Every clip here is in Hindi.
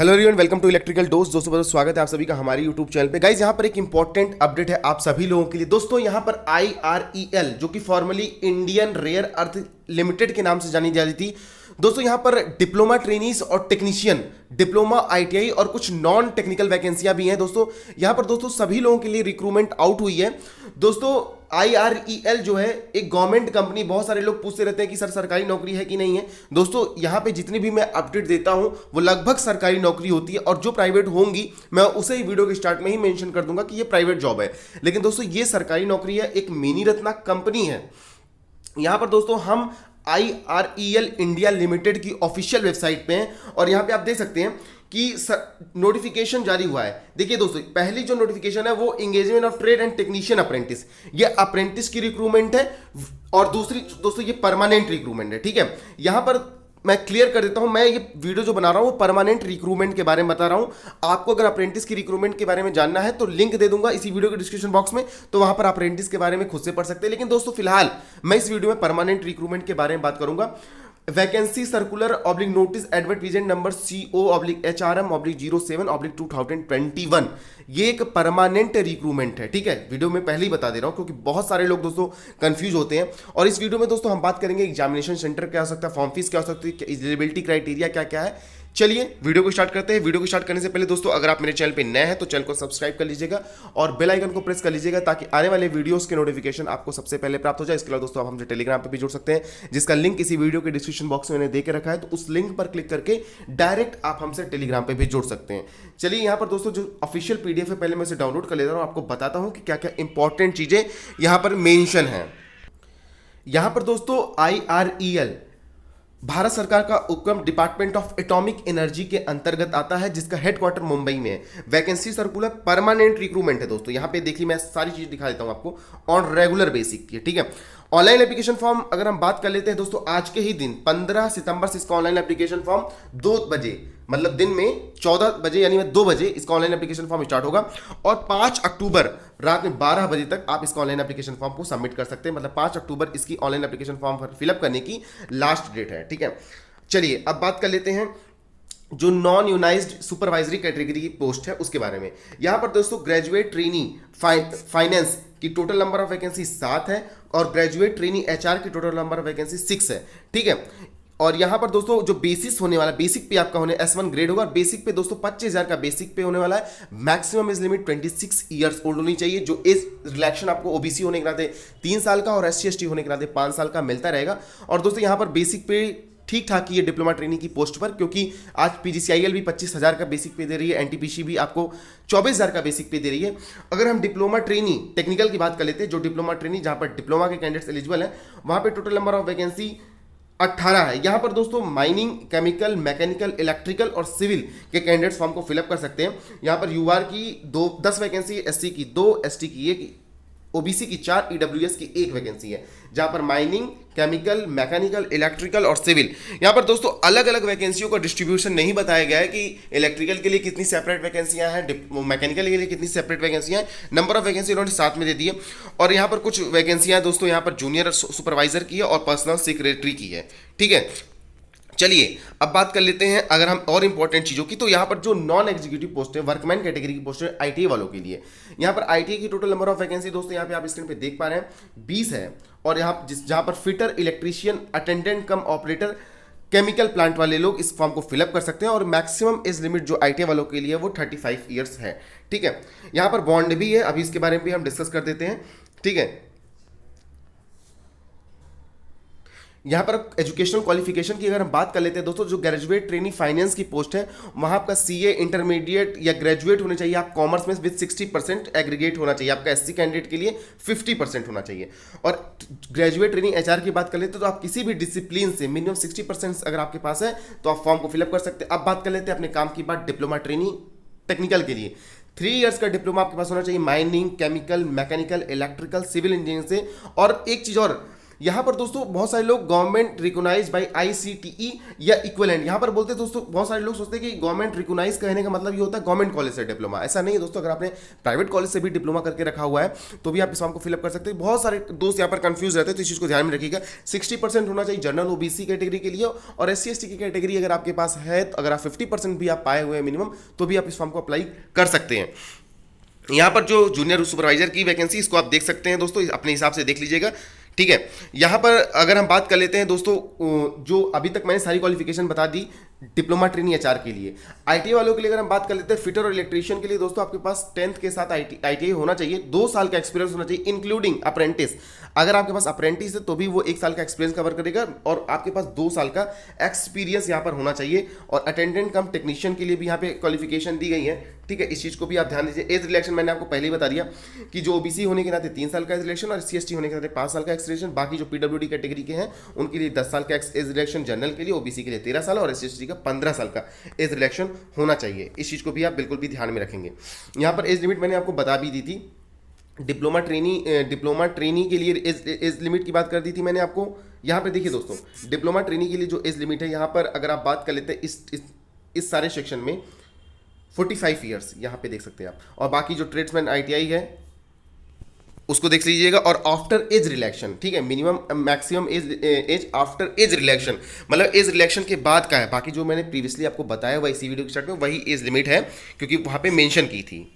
Hello everyone, welcome to electrical dose. दोस्तों बहुत स्वागत है आप सभी का हमारे यूट्यूब चैनल पे। गाइज यहाँ पर एक इंपॉर्टेंट अपडेट है आप सभी लोगों के लिए। दोस्तों यहाँ पर IREL जो कि formerly Indian rare earth limited के नाम से जानी जाती थी, दोस्तों यहाँ पर डिप्लोमा ट्रेनीज और टेक्नीशियन, डिप्लोमा ITI और कुछ नॉन टेक्निकल वैकेंसियां भी हैं। दोस्तों यहाँ पर दोस्तों सभी लोगों के लिए रिक्रूटमेंट आउट हुई है। दोस्तों IREL जो है एक गवर्नमेंट कंपनी, बहुत सारे लोग पूछते रहते हैं कि सर सरकारी नौकरी है कि नहीं है। दोस्तों यहाँ पे जितनी भी मैं अपडेट देता हूँ वो लगभग सरकारी नौकरी होती है, और जो प्राइवेट होंगी मैं उसे ही वीडियो के स्टार्ट में ही मेंशन कर दूंगा कि ये प्राइवेट जॉब है। लेकिन दोस्तों ये सरकारी नौकरी है, एक मिनी रत्ना कंपनी है। यहाँ पर दोस्तों हम IREL इंडिया लिमिटेड की ऑफिशियल वेबसाइट पे हैं, और यहाँ पे आप देख सकते हैं कि नोटिफिकेशन जारी हुआ है। देखिए दोस्तों, पहली जो नोटिफिकेशन है वो engagement of trade and technician apprentice, ये अप्रेंटिस की रिक्रूटमेंट है, और दूसरी दोस्तों ये परमानेंट रिक्रूटमेंट है। ठीक है, यहां पर मैं क्लियर कर देता हूं, मैं ये वीडियो जो बना रहा हूं वो परमानेंट रिक्रूटमेंट के बारे में बता रहा हूं। आपको अगर अप्रेंटिस की रिक्रूटमेंट के बारे में जानना है तो लिंक दे दूंगा इसी वीडियो के डिस्क्रिप्शन बॉक्स में, तो वहां पर अप्रेंटिस के बारे में खुद से पढ़ सकते हैं। लेकिन दोस्तों फिलहाल मैं इस वीडियो में परमानेंट रिक्रूटमेंट के बारे में बात करूंगा। Vacancy circular oblique notice advertisement number CO/HRM/07/2021, ये एक परमानेंट रिक्रूटमेंट है। ठीक है, वीडियो में पहले ही बता दे रहा हूं क्योंकि बहुत सारे लोग दोस्तों कंफ्यूज होते हैं। और इस वीडियो में दोस्तों हम बात करेंगे एग्जामिनेशन सेंटर क्या हो सकता है, फॉर्म फीस क्या हो सकती है, एलिजिबिलिटी क्राइटेरिया क्या क्या है। चलिए वीडियो को स्टार्ट करते हैं। वीडियो को स्टार्ट करने से पहले दोस्तों अगर आप मेरे चैनल पे नए हैं तो चैनल को सब्सक्राइब कर लीजिएगा और बेल आइकन को प्रेस कर लीजिएगा ताकि आने वाले वीडियोस के नोटिफिकेशन आपको सबसे पहले प्राप्त हो जाए। इसके अलावा दोस्तों आप हमसे टेलीग्राम पे भी जुड़ सकते हैं, जिसका लिंक इसी वीडियो के डिस्क्रिप्शन बॉक्स में मैंने दे के रखा है, तो उस लिंक पर क्लिक करके डायरेक्ट आप हमसे टेलीग्राम पे भी जुड़ सकते हैं। चलिए यहाँ पर दोस्तों जो ऑफिशियल PDF है पहले मैं इसे डाउनलोड कर लेता हूँ, आपको बताता हूँ कि क्या क्या इंपॉर्टेंट चीजें यहाँ पर मेंशन है। यहाँ पर दोस्तों IREL भारत सरकार का उपक्रम डिपार्टमेंट ऑफ एटॉमिक एनर्जी के अंतर्गत आता है, जिसका हेडक्वार्टर मुंबई में है। वैकेंसी सर्कुलर परमानेंट रिक्रूटमेंट है दोस्तों। यहां पे देखिए मैं सारी चीज दिखा देता हूं आपको ऑन रेगुलर बेसिक की। ठीक है, ऑनलाइन एप्लीकेशन फॉर्म अगर हम बात कर लेते हैं दोस्तों, आज के ही दिन 15 सितंबर से इसका ऑनलाइन एप्लीकेशन फॉर्म 2 बजे, मतलब दिन में 14 बजे यानी 2 बजे इसका ऑनलाइन एप्लीकेशन फॉर्म स्टार्ट होगा, और 5 अक्टूबर रात में 12 बजे तक आप इसका ऑनलाइन एप्लीकेशन फॉर्म को सबमिट कर सकते हैं। मतलब 5 अक्टूबर इसकी ऑनलाइन एप्लीकेशन फॉर्म फिलअप करने की लास्ट डेट है। ठीक है, चलिए अब बात कर लेते हैं जो नॉन यूनाइज्ड सुपरवाइजरी कैटेगरी की पोस्ट है उसके बारे में। यहां पर दोस्तों ग्रेजुएट ट्रेनी फाइनेंस की टोटल नंबर ऑफ वैकेंसी 7 है, और ग्रेजुएट ट्रेनी HR की टोटल नंबर ऑफ वैकेंसी 6 है। ठीक है, और यहां पर दोस्तों जो बेसिस होने वाला, बेसिक पे आपका होने S1 ग्रेड होगा, और बेसिक पे दोस्तों 25,000 का बेसिक पे होने वाला है। Maximum age limit 26 years old होनी चाहिए। जो एज रिलैक्शन आपको OBC होने के नाते 3 साल का और SC/ST होने के नाते 5 साल का मिलता रहेगा। और दोस्तों यहां पर बेसिक पे ठीक ठाक ही है डिप्लोमा ट्रेनिंग की पोस्ट पर, क्योंकि आज PGCIL भी 25,000 का बेसिक पे दे रही है, NTPC भी आपको 24,000 का बेसिक पे दे रही है। अगर हम डिप्लोमा ट्रेनी टेक्निकल की बात कर लेते हैं, जो डिप्लोमा ट्रेनी जहां पर डिप्लोमा के कैंडिडेट्स एलिजिबल है, वहां पे टोटल नंबर ऑफ वैकेंसी 18 है। यहां पर दोस्तों माइनिंग, केमिकल, मैकेनिकल, इलेक्ट्रिकल और सिविल के कैंडिडेट्स फॉर्म को फिलअप कर सकते हैं। यहां पर UR की 10 वैकेंसी, SC की 2, ST की 1, OBC की 4, EWS की 1 वैकेंसी है, जहां पर माइनिंग, केमिकल, मैकेनिकल, इलेक्ट्रिकल और सिविल। यहां पर दोस्तों अलग अलग वैकेंसियों का डिस्ट्रीब्यूशन नहीं बताया गया है कि इलेक्ट्रिकल के लिए कितनी सेपरेट वैकेंसियां हैं, मैकेनिकल के लिए कितनी सेपरेट वैकेंसियां हैं। नंबर ऑफ वैकेंसी उन्होंने साथ में दे दी है। और यहां पर कुछ वैकेंसियां दोस्तों यहां पर जूनियर सुपरवाइजर की है और पर्सनल सेक्रेटरी की है। ठीक है, चलिए अब बात कर लेते हैं अगर हम और इंपॉर्टेंट चीजों की, तो यहां पर जो नॉन एग्जीक्यूटिव पोस्ट है, वर्कमैन कैटेगरी की पोस्ट है ITA वालों के लिए। यहां पर ITA की टोटल नंबर ऑफ वैकेंसी दोस्तों यहां पे आप स्क्रीन पे देख पा रहे हैं 20 है, और यहां जहां पर फिटर, इलेक्ट्रीशियन, अटेंडेंट कम ऑपरेटर, केमिकल प्लांट वाले लोग इस फॉर्म को फिलअप कर सकते हैं। और मैक्सिमम एज लिमिट जो ITA वालों के लिए वो 35 ईयर्स है। ठीक है, यहां पर बॉन्ड भी है, अभी इसके बारे में भी हम डिस्कस कर देते हैं। ठीक है, यहाँ पर एजुकेशनल क्वालिफिकेशन की अगर हम बात कर लेते हैं दोस्तों, जो ग्रेजुएट ट्रेनी फाइनेंस की पोस्ट है वहाँ आपका CA इंटरमीडिएट या ग्रेजुएट होने चाहिए, आप कॉमर्स में विद 60% एग्रीगेट होना चाहिए, आपका SC कैंडिडेट के लिए 50% होना चाहिए। और ग्रेजुएट ट्रेनी HR की बात कर लेते हैं तो आप किसी भी डिसिप्लिन से मिनिमम 60% अगर आपके पास है तो आप फॉर्म को फिलअप कर सकते हैं। अब बात कर लेते हैं अपने काम की बात डिप्लोमा ट्रेनी टेक्निकल के लिए। 3 इयर्स का डिप्लोमा आपके पास होना चाहिए mining, chemical, mechanical, electrical, civil engineering से। और एक चीज़ और, यहाँ पर दोस्तों बहुत सारे लोग गवर्नमेंट रिकॉग्नाइज बाय आईसीटीई या इक्विवेलेंट, यहाँ पर बोलते हैं दोस्तों, बहुत सारे लोग सोचते हैं कि गवर्नमेंट रिकॉग्नाइज कहने का मतलब ये होता है गवर्नमेंट कॉलेज से डिप्लोमा। ऐसा नहीं है दोस्तों, अगर आपने प्राइवेट कॉलेज से भी डिप्लोमा करके रखा हुआ है तो भी आप इस फॉर्म को फिलअप कर सकते हैं। बहुत सारे दोस्त यहाँ पर कंफ्यूज रहते हैं, तो इस चीज़ को ध्यान में रखिएगा। 60% होना चाहिए जनरल ओबीसी कैटेगरी के लिए, और SC ST की कैटेगरी अगर आपके पास है, तो अगर आप 50% भी आप पाए हुए हैं मिनिमम, तो भी आप इस फॉर्म को अप्लाई कर सकते हैं। यहाँ पर जो जूनियर सुपरवाइजर की वैकेंसी, इसको आप देख सकते हैं दोस्तों, अपने हिसाब से देख लीजिएगा, ठीक है। यहाँ पर अगर हम बात कर लेते हैं दोस्तों, जो अभी तक मैंने सारी क्वालिफिकेशन बता दी डिप्लोमा ट्रेनिंग HR के लिए। ITI वालों के लिए अगर हम बात कर लेते हैं, फिटर और इलेक्ट्रीशियन के लिए दोस्तों आपके पास 10th के साथ ITI होना चाहिए, 2 साल का एक्सपीरियंस होना चाहिए इंक्लूडिंग अप्रेंटिस। अगर आपके पास अप्रेंटिस है तो भी वो 1 साल का एक्सपीरियंस कवर करेगा, और आपके पास 2 साल का एक्सपीरियंस यहाँ पर होना चाहिए। और अटेंडेंट कम टेक्नीशियन के लिए भी यहाँ पे क्वालिफिकेशन दी गई है, ठीक है। इस चीज़ को भी आप ध्यान दीजिए। एज रिलेक्शन मैंने आपको पहले ही बता दिया कि जो OBC होने के नाते 3 साल का एज रिलेक्शन, और SC ST होने के नाते 5 साल का एज रिलेक्शन। बाकी जो PWD कैटेगरी के हैं उनके लिए 10 साल का एज रिलेक्शन, जनरल के लिए OBC के लिए 13 साल, और SC ST का 15 साल का एज रिलेक्शन होना चाहिए। इस चीज़ को भी आप बिल्कुल भी ध्यान में रखेंगे। यहाँ पर एज लिमिट मैंने आपको बता भी दी थी, डिप्लोमा ट्रेनी के लिए एज लिमिट की बात कर दी थी मैंने आपको। यहाँ पे देखिए दोस्तों, डिप्लोमा ट्रेनी के लिए जो एज लिमिट है, यहाँ पर अगर आप बात कर लेते हैं इस सारे सेक्शन में 45 ईयर्स यहाँ पे देख सकते हैं आप। और बाकी जो ट्रेड्समैन ITI है उसको देख लीजिएगा। और आफ्टर एज रिलेक्शन, ठीक है, minimum maximum age after age relaxation, मतलब एज रिलेक्शन के बाद का है। बाकी जो मैंने प्रीवियसली आपको बताया हुआ इसी वीडियो के स्टार्ट में, वही एज लिमिट है, क्योंकि वहाँ पे मेंशन की थी।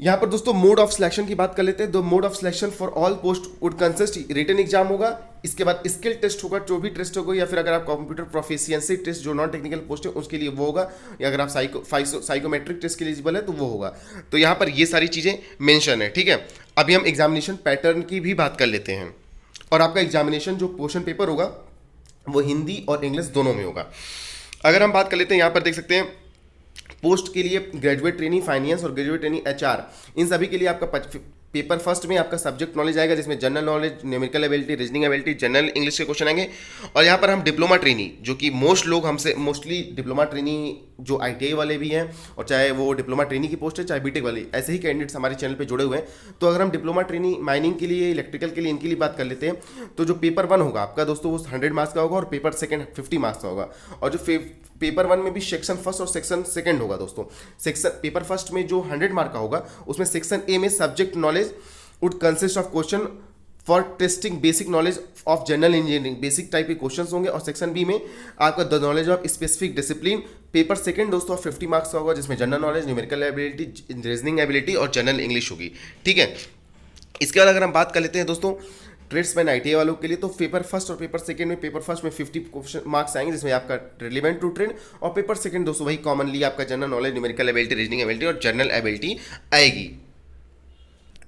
यहाँ पर दोस्तों मोड ऑफ सिलेक्शन की बात कर लेते हैं। The mode of selection for all post would consist written exam होगा, इसके बाद स्किल टेस्ट होगा, जो भी टेस्ट होगा, या फिर अगर आप कंप्यूटर प्रोफिशिएंसी टेस्ट जो नॉन टेक्निकल पोस्ट है उसके लिए वो होगा, या अगर आप साइकोमेट्रिक टेस्ट के लिए एलिजिबल है तो वो होगा। तो यहाँ पर ये सारी चीज़ें मेंशन है, ठीक है। अभी हम एग्जामिनेशन पैटर्न की भी बात कर लेते हैं। और आपका एग्जामिनेशन जो क्वेश्चन पेपर होगा वो हिंदी और इंग्लिश दोनों में होगा। अगर हम बात कर लेते हैं, यहाँ पर देख सकते हैं पोस्ट के लिए ग्रेजुएट ट्रेनिंग फाइनेंस और ग्रेजुएट ट्रेनिंग HR, इन सभी के लिए आपका पेपर फर्स्ट में आपका सब्जेक्ट नॉलेज आएगा, जिसमें general knowledge, numerical ability, reasoning ability, general English के क्वेश्चन आएंगे। और यहाँ पर हम डिप्लोमा ट्रेनी, जो कि मोस्टली डिप्लोमा ट्रेनी जो ITI वाले भी हैं, और चाहे वो डिप्लोमा ट्रेनी की पोस्ट है चाहे BTech वाली, ऐसे ही कैंडिडेट्स हमारे चैनल पे जुड़े हुए हैं। तो अगर हम डिप्लोमा ट्रेनी माइनिंग के लिए, इलेक्ट्रिकल के लिए, इनके लिए बात कर लेते हैं, तो जो पेपर 1 होगा आपका दोस्तों वो 100 मार्क्स का होगा, और पेपर सेकंड 50 मार्क्स का होगा। और जो पेपर 1 में भी सेक्शन फर्स्ट और सेक्शन सेकंड होगा दोस्तों। पेपर फर्स्ट में जो 100 मार्क का होगा, उसमें सेक्शन A में subject knowledge would consist of question for testing basic knowledge of general engineering, basic type के क्वेश्चंस होंगे। और सेक्शन B में आपका the knowledge of specific discipline. Paper second दोस्तों 50 मार्क्स का होगा, जिसमें general knowledge, numerical ability, reasoning ability और जनरल इंग्लिश होगी, ठीक है। इसके बाद अगर हम बात कर लेते हैं दोस्तों ट्रेड्समैन ITI वालों के लिए, तो पेपर फर्स्ट और पेपर सेकंड में, पेपर फर्स्ट में 50 क्वेश्चन मार्क्स आएंगे, जिसमें आपका रिलेवेंट टू ट्रेड, और पेपर सेकंड दोस्तों वही कॉमनली आपका general knowledge, numerical ability, reasoning ability और जनरल एबिलिटी आएगी।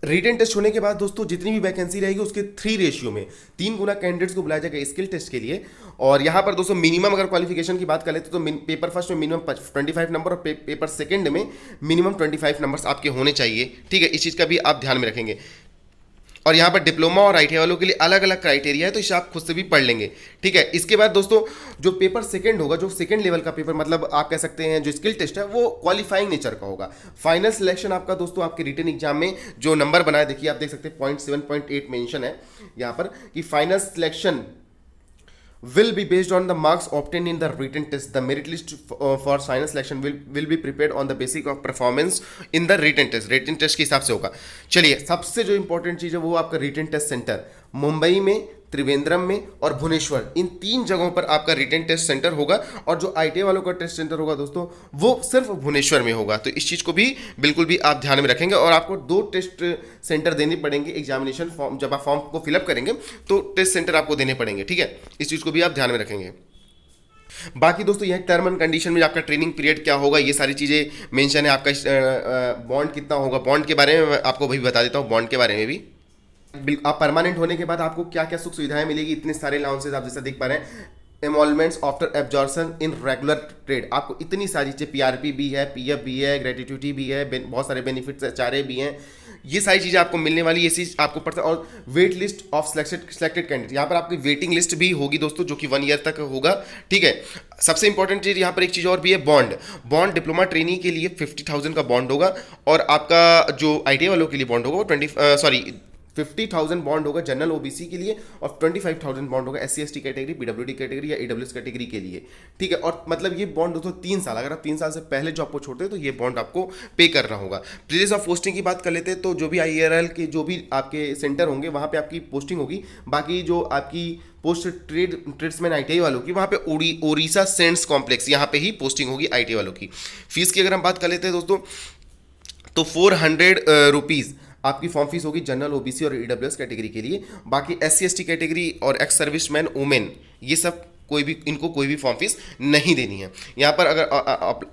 रिटन टेस्ट होने के बाद दोस्तों जितनी भी वैकेंसी रहेगी उसके 3 रेशियो में 3 गुना कैंडिडेट्स को बुलाया जाएगा स्किल टेस्ट के लिए। और यहाँ पर दोस्तों मिनिमम अगर क्वालिफिकेशन की बात कर लेते तो पेपर फर्स्ट में मिनिमम 25 नंबर, और पेपर सेकंड में मिनिमम 25 नंबर्स आपके होने चाहिए, ठीक है। इस चीज़ का भी आप ध्यान में रखेंगे। और यहाँ पर डिप्लोमा और ITI वालों के लिए अलग अलग क्राइटेरिया है, तो इसे आप खुद से भी पढ़ लेंगे, ठीक है। इसके बाद दोस्तों जो पेपर सेकंड होगा, जो सेकंड लेवल का पेपर, मतलब आप कह सकते हैं जो स्किल टेस्ट है, वो क्वालिफाइंग नेचर का होगा। फाइनल सिलेक्शन आपका दोस्तों आपके रिटन एग्जाम में जो नंबर बनाया, देखिए आप देख सकते हैं 0.7.8 मेंशन है यहाँ पर कि final selection will be based on the marks obtained in the written test. The merit list for final selection will be prepared on the basis of performance in the written test. written test के हिसाब से होगा। चलिए सबसे जो इंपॉर्टेंट चीज़ है वो आपका written test सेंटर मुंबई में, त्रिवेंद्रम में और भुवनेश्वर, इन 3 जगहों पर आपका रिटन टेस्ट सेंटर होगा। और जो ITI वालों का टेस्ट सेंटर होगा दोस्तों वो सिर्फ भुवनेश्वर में होगा। तो इस चीज़ को भी बिल्कुल भी आप ध्यान में रखेंगे। और आपको 2 टेस्ट सेंटर देने पड़ेंगे एग्जामिनेशन फॉर्म, जब आप फॉर्म को फिलअप करेंगे तो टेस्ट सेंटर आपको देने पड़ेंगे, ठीक है। इस चीज़ को भी आप ध्यान में रखेंगे। बाकी दोस्तों यह टर्म एंड कंडीशन में आपका ट्रेनिंग पीरियड क्या होगा, ये सारी चीज़ें मेंशन है। आपका बॉन्ड कितना होगा, बॉन्ड के बारे में मैं आपको भी बता देता हूँ। बॉन्ड के बारे में भी आप परमानेंट होने के बाद आपको क्या क्या सुख सुविधाएं मिलेगी, इतने सारे अलाउंसेज आप जैसा देख पा रहे हैं। Emoluments after absorption in regular trade, आपको इतनी सारी चीज़ें, PRP भी है, PF भी है, ग्रेट्यूटी भी है, बहुत सारे बेनिफिट्स HRA भी हैं, ये सारी चीज़ें आपको मिलने वाली, ये चीज़ आपको पता। और wait list of selected candidate, यहाँ पर आपकी वेटिंग लिस्ट भी होगी दोस्तों, जो कि 1 ईयर तक होगा, ठीक है। सबसे इंपॉर्टेंट चीज़ यहाँ पर एक चीज़ और भी है, बॉन्ड डिप्लोमा ट्रेनी के लिए 50,000 का बॉन्ड होगा, और आपका जो ITI वालों के लिए बॉन्ड होगा वो 50,000 बॉन्ड होगा जनरल ओबीसी के लिए और 25,000 बॉन्ड होगा SC/ST कैटेगरी, पीडब्ल्यूडी कैटेगरी या ईडब्ल्यूएस कैटेगरी के लिए, ठीक है। और मतलब ये बॉन्ड दोस्तों 3 साल, अगर आप 3 साल से पहले जॉब को छोड़ते हैं तो ये बॉन्ड आपको पे करना होगा। प्लेस ऑफ पोस्टिंग की बात कर लेते हैं तो जो भी IRL के जो भी आपके सेंटर होंगे वहाँ पे आपकी पोस्टिंग होगी। बाकी जो आपकी पोस्ट ट्रेड्समैन ITI वालों की वहाँ पे ओडिशा सेंट्स कॉम्प्लेक्स यहाँ पे ही पोस्टिंग होगी ITI वालों की। फीस की अगर हम बात कर लेते हैं दोस्तों तो 400 रुपीज़ आपकी फॉर्म फीस होगी जनरल ओबीसी और ईडब्ल्यूएस कैटेगरी के लिए। बाकी SC/ST कैटेगरी और एक्स सर्विसमैन वुमेन ये सब इनको कोई भी फॉर्म फीस नहीं देनी है। यहाँ पर अगर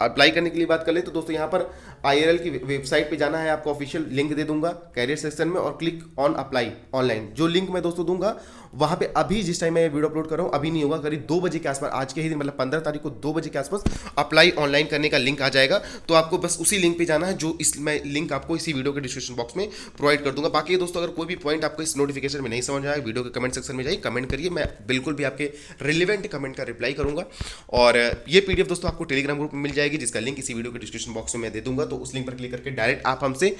अप्लाई करने के लिए बात कर ले तो दोस्तों यहाँ पर IRL की वेबसाइट पे जाना है, आपको ऑफिशियल लिंक दे दूंगा कैरियर सेक्शन में, और क्लिक ऑन अप्लाई ऑनलाइन, जो लिंक मैं दोस्तों दूंगा वहाँ पे अभी जिस टाइम मैं ये वीडियो अपलोड कर रहा हूँ अभी नहीं होगा, करीब 2 बजे के आसपास, आज के ही दिन मतलब 15 तारीख को 2 बजे के आसपास अप्लाई ऑनलाइन करने का लिंक आ जाएगा। तो आपको बस उसी लिंक पे जाना है, जो मैं लिंक आपको इसी वीडियो के डिस्क्रिप्शन बॉक्स में प्रोवाइड कर दूंगा। बाकी दोस्तों अगर कोई भी पॉइंट आपको इस नोटिफिकेशन में नहीं समझ आया, वीडियो के कमेंट सेक्शन में जाइए, कमेंट करिए, मैं बिल्कुल भी आपके रिलेवेंट कमेंट का रिप्लाई करूंगा। और ये PDF दोस्तों आपको टेलीग्राम ग्रुप में मिल जाएगी, जिसका लिंक इसी वीडियो के डिस्क्रिप्शन बॉक्स में मैं दे दूंगा। तो उस लिंक पर क्लिक करके डायरेक्ट आप हमसे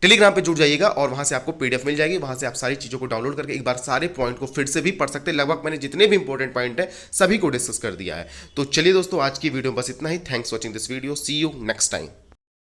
टेलीग्राम पे जुड़ जाइएगा और वहां से आपको PDF मिल जाएगी। वहां से आप सारी चीज़ों को डाउनलोड करके एक बार सारे पॉइंट को फिर से भी पढ़ सकते हैं। लगभग मैंने जितने भी इंपॉर्टेंट पॉइंट है सभी को डिस्कस कर दिया है। तो चलिए दोस्तों आज की वीडियो बस इतना ही। Thanks watching this video, see you next time.